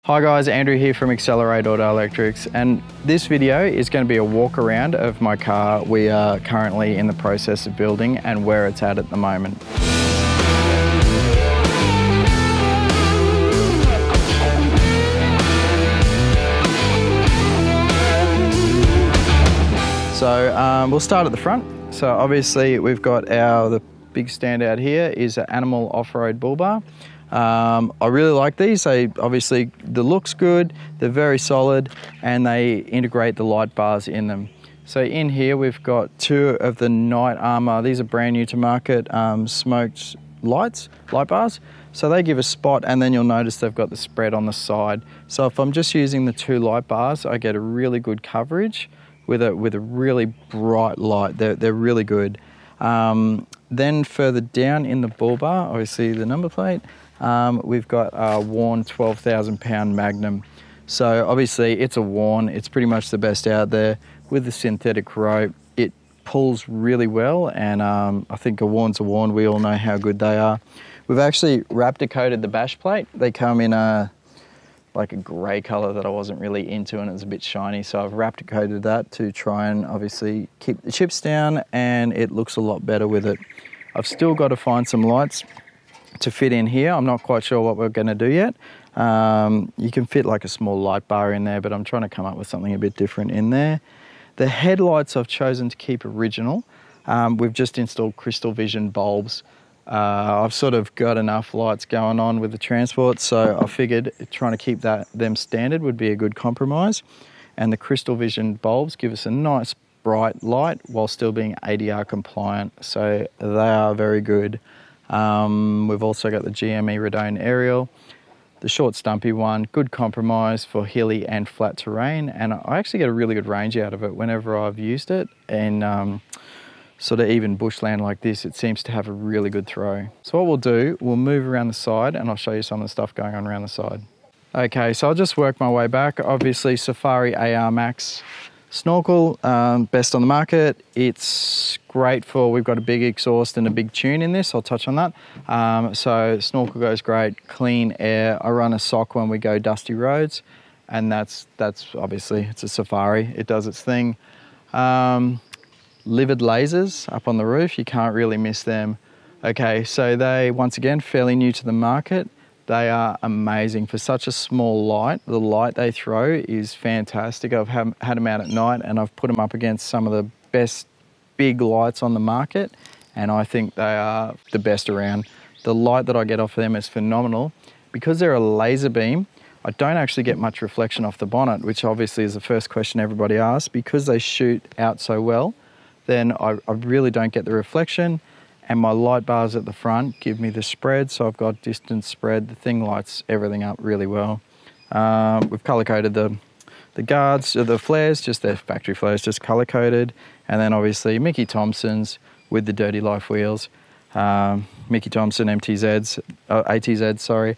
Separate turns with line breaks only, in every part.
Hi guys, Andrew here from Accelerator Electrics, and this video is going to be a walk around of my car we are currently in the process of building and where it's at the moment. So we'll start at the front. So obviously we've got the big standout here is an Animal off-road bull bar. I really like these. Obviously the look's good, they're very solid, and they integrate the light bars in them. So in here we've got two of the Night Armor. These are brand new to market, smoked light bars. So they give a spot, and then you'll notice they've got the spread on the side. So if I'm just using the two light bars, I get a really good coverage with a really bright light. They're really good. Then further down in the bull bar, obviously the number plate, we've got a Warn 12,000 pound Magnum. So obviously it's a Warn, it's pretty much the best out there. With the synthetic rope, it pulls really well, and I think a Warn's a Warn. We all know how good they are. We've actually Raptor coated the bash plate. They come in like a grey colour that I wasn't really into, and it's a bit shiny, so I've Raptor coated that to try and obviously keep the chips down, and it looks a lot better with it. I've still got to find some lights to fit in here. I'm not quite sure what we're going to do yet. You can fit like a small light bar in there, but I'm trying to come up with something a bit different in there. The headlights I've chosen to keep original. We've just installed crystal vision bulbs. I've sort of got enough lights going on with the Transport, so I figured trying to keep them standard would be a good compromise. And the crystal vision bulbs give us a nice bright light while still being ADR compliant, so they are very good. We've also got the GME Redone aerial, the short stumpy one, good compromise for hilly and flat terrain, and I actually get a really good range out of it whenever I've used it. And sort of even bushland like this, it seems to have a really good throw. So what we'll do, we'll move around the side and I'll show you some of the stuff going on around the side. Okay, so I'll just work my way back. Obviously Safari AR Max snorkel, best on the market. It's great for, we've got a big exhaust and a big tune in this, I'll touch on that. So snorkel goes great, clean air. I run a sock when we go dusty roads, and that's obviously, it's a Safari, it does its thing. Livid lasers up on the roof, you can't really miss them. Okay, so they, once again, fairly new to the market. They are amazing for such a small light. The light they throw is fantastic. I've had them out at night, and I've put them up against some of the best big lights on the market, and I think they are the best around. The light that I get off of them is phenomenal. Because they're a laser beam, I don't actually get much reflection off the bonnet, which obviously is the first question everybody asks. Because they shoot out so well, then I really don't get the reflection, and my light bars at the front give me the spread, so I've got distance spread. The thing lights everything up really well. We've colour-coded the guards, the flares, just their factory flares, just colour-coded, and then obviously Mickey Thompson's with the Dirty Life wheels. Mickey Thompson ATZs, sorry.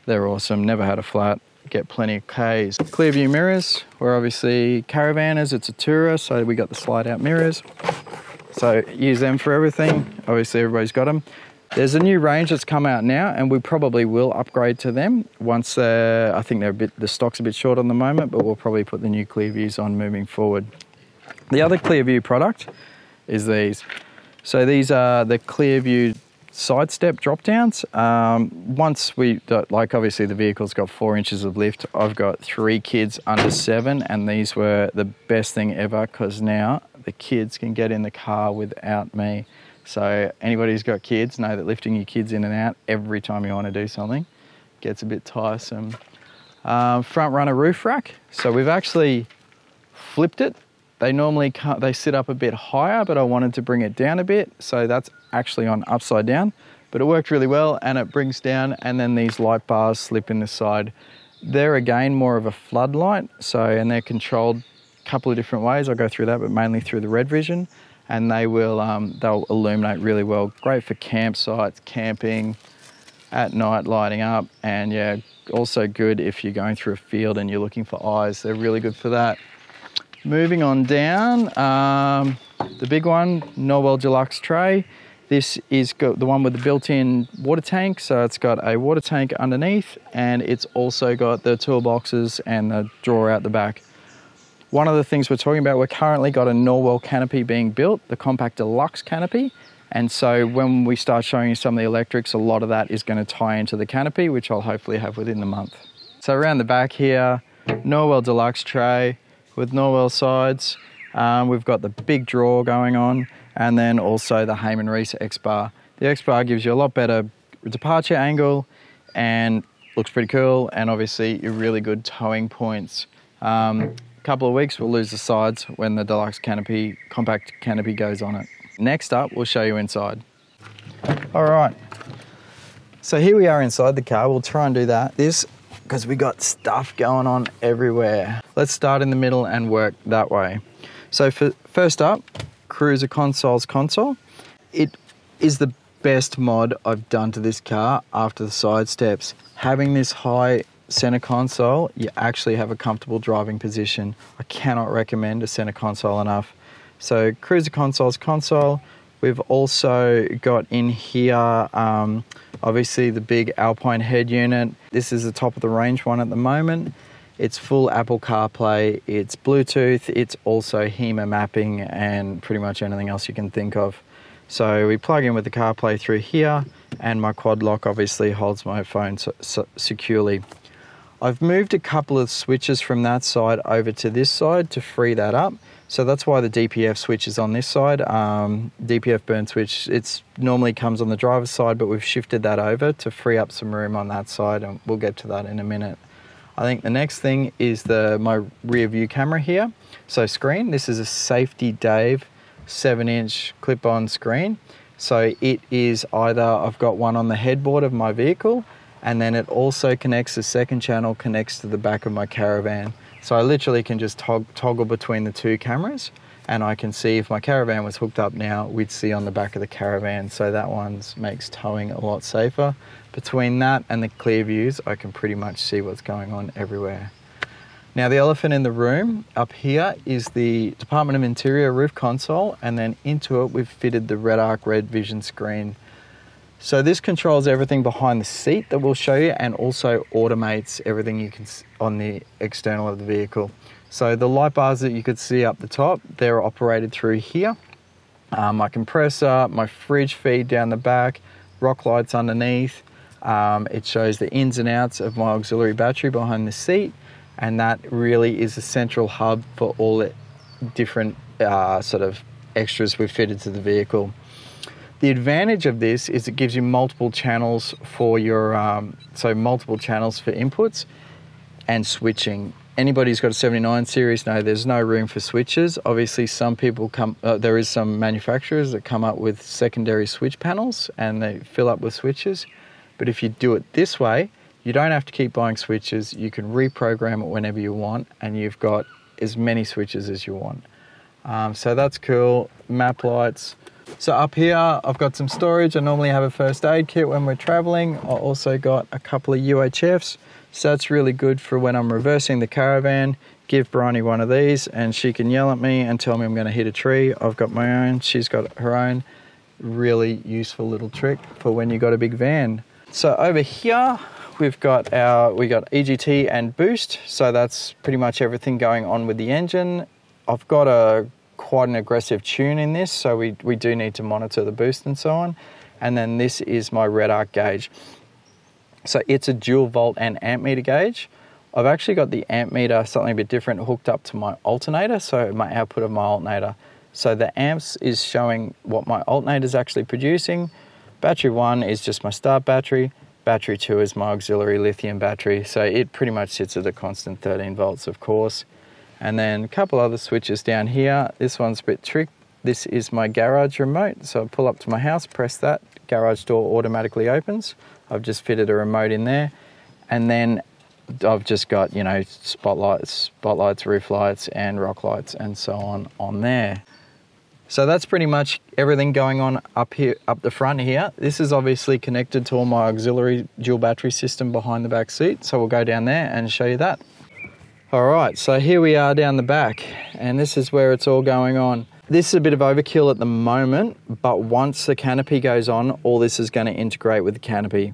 They're awesome, never had a flat. Get plenty of Ks. Clear view mirrors. We're obviously caravanners, it's a tourer, so we got the slide out mirrors. So use them for everything. Obviously everybody's got them. There's a new range that's come out now, and we probably will upgrade to them once I think the stock's a bit short on the moment, but we'll probably put the new clear views on moving forward. The other clear view product is these. So these are the clear view side step drop downs. Once like obviously the vehicle's got 4 inches of lift. I've got 3 kids under 7, and these were the best thing ever, because now the kids can get in the car without me. So anybody who's got kids know that lifting your kids in and out every time you want to do something gets a bit tiresome. Front runner roof rack. So we've actually flipped it. They normally they sit up a bit higher, but I wanted to bring it down a bit. So that's actually on upside down, but it worked really well, and it brings down, and then these light bars slip in the side. They're again more of a floodlight, and they're controlled a couple of different ways. I'll go through that, but mainly through the RedVision, and they'll illuminate really well. Great for campsites, camping, at night lighting up, and yeah, also good if you're going through a field and you're looking for eyes. They're really good for that. Moving on down, the big one, Norwell Deluxe tray. This is got the one with the built-in water tank, so it's got a water tank underneath, and it's also got the toolboxes and the drawer out the back. One of the things we're talking about, we're currently got a Norwell canopy being built, the Compact Deluxe canopy, and so when we start showing you some of the electrics, a lot of that is going to tie into the canopy, which I'll hopefully have within the month. So around the back here, Norwell Deluxe tray with Norwell sides. We've got the big drawer going on, and then also the Heyman Reese X-Bar. The X-Bar gives you a lot better departure angle and looks pretty cool, and obviously really good towing points. Couple of weeks we'll lose the sides when the Deluxe canopy, compact canopy goes on it. Next up, we'll show you inside. All right, so here we are inside the car. We'll try and do that. Because we got stuff going on everywhere. Let's start in the middle and work that way. So first up, Cruiser Console's console. It is the best mod I've done to this car after the side steps. Having this high center console, you actually have a comfortable driving position. I cannot recommend a center console enough. So Cruiser Console's console. We've also got in here, obviously the big Alpine head unit. This is the top of the range one at the moment. It's full Apple CarPlay, it's Bluetooth, it's also HEMA mapping and pretty much anything else you can think of. So we plug in with the CarPlay through here, and my quad lock obviously holds my phone securely. I've moved a couple of switches from that side over to this side to free that up. So that's why the DPF switch is on this side. DPF burn switch, it normally comes on the driver's side, but we've shifted that over to free up some room on that side, and we'll get to that in a minute. I think the next thing is my rear view camera here. So screen, this is a Safety Dave 7-inch clip-on screen. So it is either, I've got one on the headboard of my vehicle, and then it also connects, the second channel connects to the back of my Caravan. So I literally can just toggle between the two cameras, and I can see if my Caravan was hooked up now, we'd see on the back of the Caravan. So that one makes towing a lot safer. Between that and the clear views, I can pretty much see what's going on everywhere. Now the elephant in the room up here is the Department of Interior roof console, and then into it we've fitted the REDARC RedVision Screen. So this controls everything behind the seat that we'll show you, and also automates everything you can on the external of the vehicle. So the light bars that you could see up the top, they're operated through here. My compressor, my fridge feed down the back, rock lights underneath. It shows the ins and outs of my auxiliary battery behind the seat, and that really is a central hub for all the different sort of extras we've fitted to the vehicle. The advantage of this is it gives you multiple channels for your, multiple channels for inputs and switching. Anybody who's got a 79 series know there's no room for switches. Obviously some people there is some manufacturers that come up with secondary switch panels and they fill up with switches. But if you do it this way, you don't have to keep buying switches. You can reprogram it whenever you want, and you've got as many switches as you want. So that's cool. Map lights. So up here, I've got some storage. I normally have a first aid kit when we're traveling. I also got a couple of UHFs. So that's really good for when I'm reversing the Caravan. Give Bryony one of these and she can yell at me and tell me I'm going to hit a tree. I've got my own. She's got her own. Really useful little trick for when you've got a big van. So over here, we got EGT and boost. So that's pretty much everything going on with the engine. I've got quite an aggressive tune in this, so we do need to monitor the boost and so on. And then this is my REDARC gauge. So it's a dual volt and amp meter gauge. I've actually got the amp meter, something a bit different, hooked up to my alternator, so my output of my alternator. So the amps is showing what my alternator is actually producing. Battery 1 is just my start battery. Battery 2 is my auxiliary lithium battery. So it pretty much sits at a constant 13 volts, of course. And then a couple other switches down here. This one's a bit tricky. This is my garage remote. So I pull up to my house, press that, garage door automatically opens. I've just fitted a remote in there. And then I've just got, spotlights, roof lights, and rock lights, and so on there. So that's pretty much everything going on up here, up the front here. This is obviously connected to all my auxiliary dual battery system behind the back seat. So we'll go down there and show you that. All right, so here we are down the back, and this is where it's all going on. This is a bit of overkill at the moment, but once the canopy goes on, all this is going to integrate with the canopy.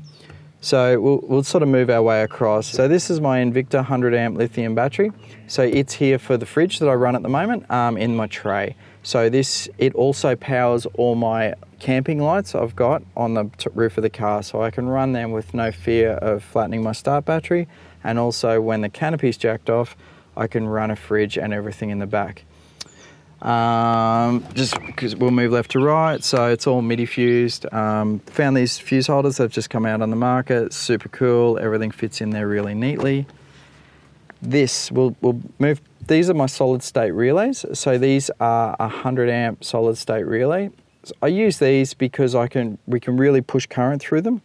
So we'll sort of move our way across. So this is my Invicta 100 amp lithium battery. So it's here for the fridge that I run at the moment in my tray. So it also powers all my camping lights I've got on the roof of the car, so I can run them with no fear of flattening my start battery. And also when the canopy's jacked off, I can run a fridge and everything in the back. Just because we'll move left to right, so it's all MIDI fused. Found these fuse holders that have just come out on the market. Super cool, everything fits in there really neatly. We'll move. These are my solid state relays. So these are a 100 amp solid state relay. So I use these because we can really push current through them.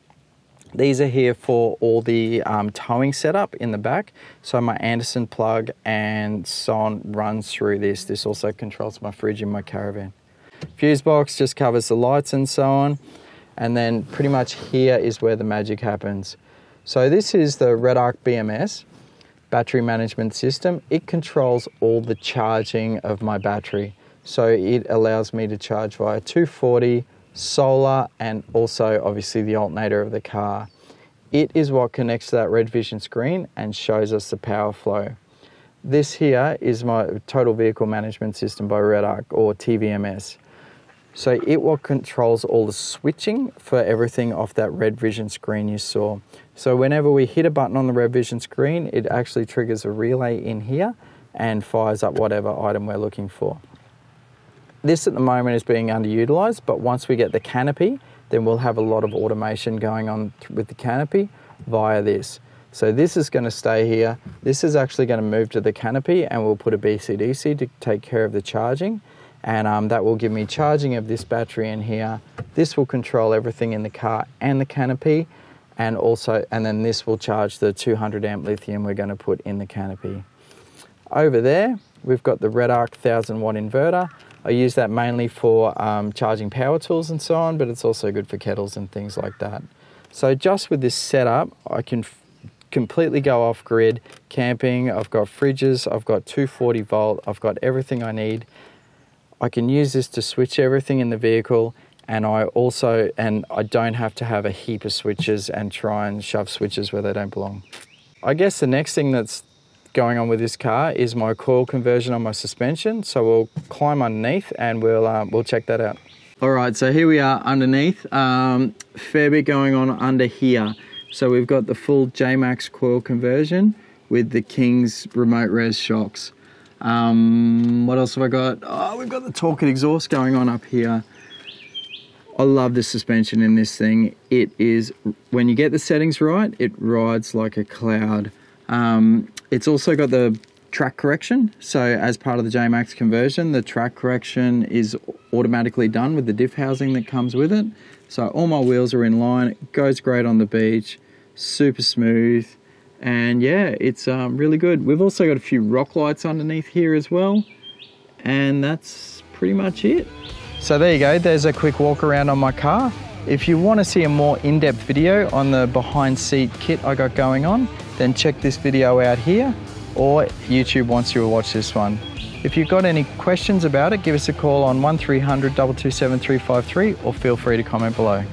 These are here for all the towing setup in the back. So my Anderson plug and so on runs through this. This also controls my fridge in my caravan. Fuse box just covers the lights and so on. And then pretty much here is where the magic happens. So this is the REDARC BMS, battery management system. It controls all the charging of my battery. So it allows me to charge via 240, solar, and also obviously the alternator of the car. It is what connects to that RedVision screen and shows us the power flow. This here is my total vehicle management system by REDARC, or TVMS. So it what controls all the switching for everything off that RedVision screen you saw. So whenever we hit a button on the RedVision screen, it actually triggers a relay in here and fires up whatever item we're looking for. This at the moment is being underutilized, but once we get the canopy, then we'll have a lot of automation going on with the canopy via this. So this is going to stay here. This is actually going to move to the canopy, and we'll put a BCDC to take care of the charging. And that will give me charging of this battery in here. This will control everything in the car and the canopy, and then this will charge the 200 amp lithium we're going to put in the canopy. Over there, we've got the REDARC 1000 watt inverter. I use that mainly for charging power tools and so on, but it's also good for kettles and things like that. So just with this setup, I can completely go off grid camping. I've got fridges, I've got 240 volt, I've got everything I need. I can use this to switch everything in the vehicle, and I don't have to have a heap of switches and try and shove switches where they don't belong. I guess the next thing that's going on with this car is my coil conversion on my suspension. So we'll climb underneath and we'll check that out. All right, so here we are underneath. Fair bit going on under here. So we've got the full J-Max coil conversion with the King's remote res shocks. What else have I got? Oh, we've got the torque and exhaust going on up here. I love the suspension in this thing. It is, when you get the settings right, it rides like a cloud. It's also got the track correction. So as part of the J-Max conversion, the track correction is automatically done with the diff housing that comes with it. So all my wheels are in line. It goes great on the beach, super smooth. And yeah, it's really good. We've also got a few rock lights underneath here as well. And that's pretty much it. So there you go. There's a quick walk around on my car. If you want to see a more in-depth video on the behind seat kit I got going on, then check this video out here, or YouTube wants you to watch this one. If you've got any questions about it, give us a call on 1300 227 353, or feel free to comment below.